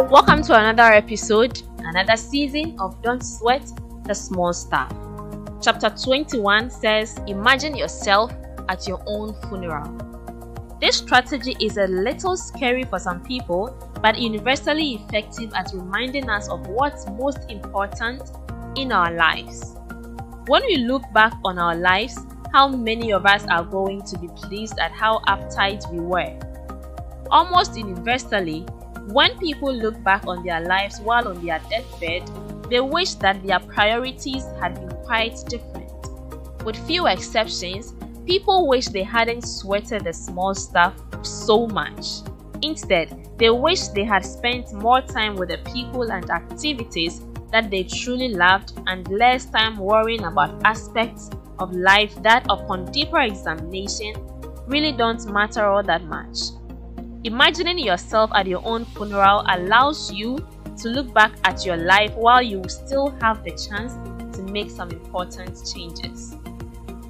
Welcome to another episode, another season of Don't Sweat the Small Stuff. Chapter 21 says, imagine yourself at your own funeral. This strategy is a little scary for some people, but universally effective at reminding us of what's most important in our lives. When we look back on our lives, how many of us are going to be pleased at how uptight we were? Almost universally, when people look back on their lives while on their deathbed, they wish that their priorities had been quite different. With few exceptions, people wish they hadn't sweated the small stuff so much. Instead, they wish they had spent more time with the people and activities that they truly loved and less time worrying about aspects of life that, upon deeper examination, really don't matter all that much. Imagining yourself at your own funeral allows you to look back at your life while you still have the chance to make some important changes.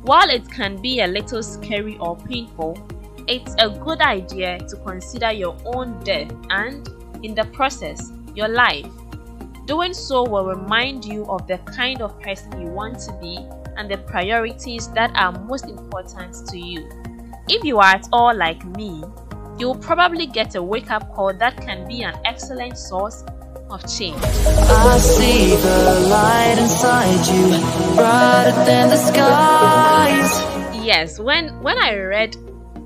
While it can be a little scary or painful, it's a good idea to consider your own death and, in the process, your life. Doing so will remind you of the kind of person you want to be and the priorities that are most important to you. If you are at all like me, you'll probably get a wake-up call that can be an excellent source of change. I see the light inside you, brighter than the skies. Yes, when I read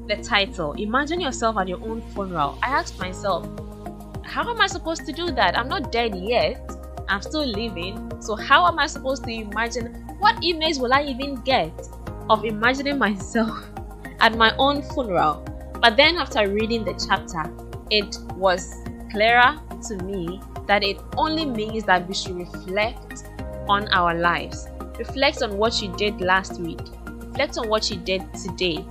the title, Imagine Yourself at Your Own Funeral, I asked myself, how am I supposed to do that? I'm not dead yet. I'm still living. So how am I supposed to imagine? What image will I even get of imagining myself at my own funeral? But then after reading the chapter, it was clearer to me that it only means that we should reflect on our lives. Reflect on what you did last week. Reflect on what you did today.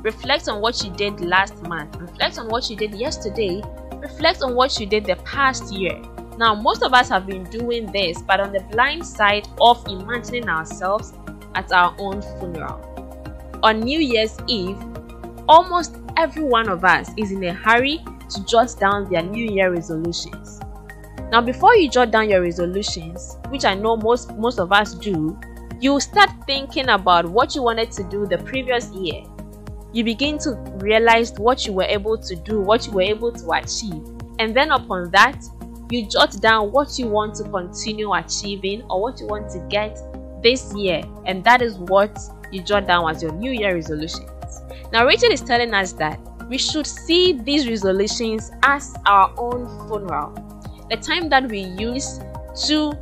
Reflect on what you did last month. Reflect on what you did yesterday. Reflect on what you did the past year. Now, most of us have been doing this, but on the blind side of imagining ourselves at our own funeral. On New Year's Eve, almost every one of us is in a hurry to jot down their New Year resolutions. Now, before you jot down your resolutions, which I know most of us do, you start thinking about what you wanted to do the previous year. You begin to realize what you were able to do, what you were able to achieve. And then upon that, you jot down what you want to continue achieving or what you want to get this year. And that is what you jot down as your New Year resolutions. Now, Rachel is telling us that we should see these resolutions as our own funeral. The time that we use to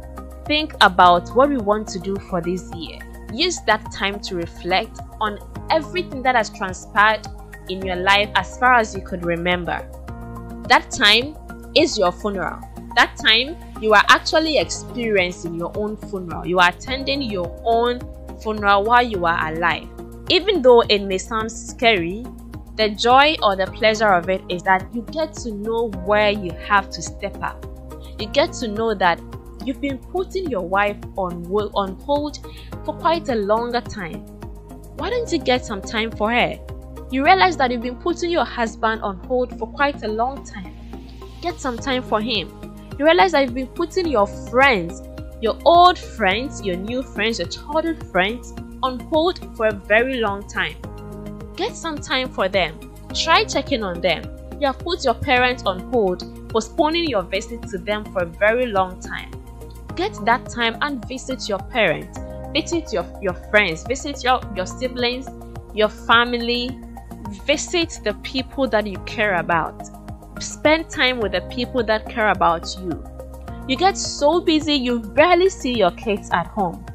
think about what we want to do for this year. Use that time to reflect on everything that has transpired in your life as far as you could remember. That time is your funeral. That time you are actually experiencing your own funeral. You are attending your own funeral while you are alive. Even though it may sound scary, the joy or the pleasure of it is that you get to know where you have to step up. You get to know that you've been putting your wife on hold for quite a longer time. Why don't you get some time for her? You realize that you've been putting your husband on hold for quite a long time. Get some time for him. You realize that you've been putting your friends, your old friends, your new friends, your childhood friends on hold for a very long time. Get some time for them. Try checking on them. You have put your parents on hold, postponing your visit to them for a very long time. Get that time and visit your parents, visit your friends, visit your siblings, your family, visit the people that you care about. Spend time with the people that care about you. You get so busy you barely see your kids at home.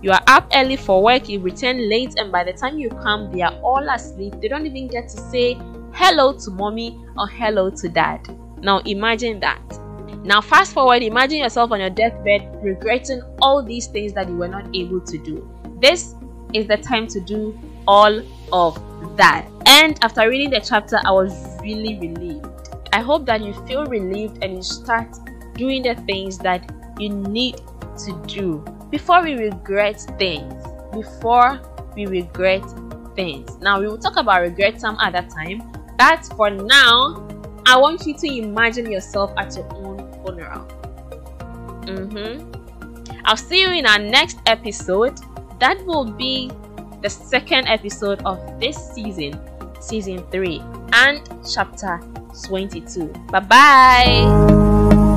You are up early for work, you return late, and by the time you come, they are all asleep. They don't even get to say hello to mommy or hello to dad. Now imagine that. Now fast forward, imagine yourself on your deathbed regretting all these things that you were not able to do. This is the time to do all of that. And after reading the chapter, I was really relieved. I hope that you feel relieved and you start doing the things that you need to do before we regret things. Now we will talk about regret some other time, that for now, I want you to imagine yourself at your own funeral. I'll see you in our next episode. That will be the second episode of this season 3 and chapter 22. Bye bye.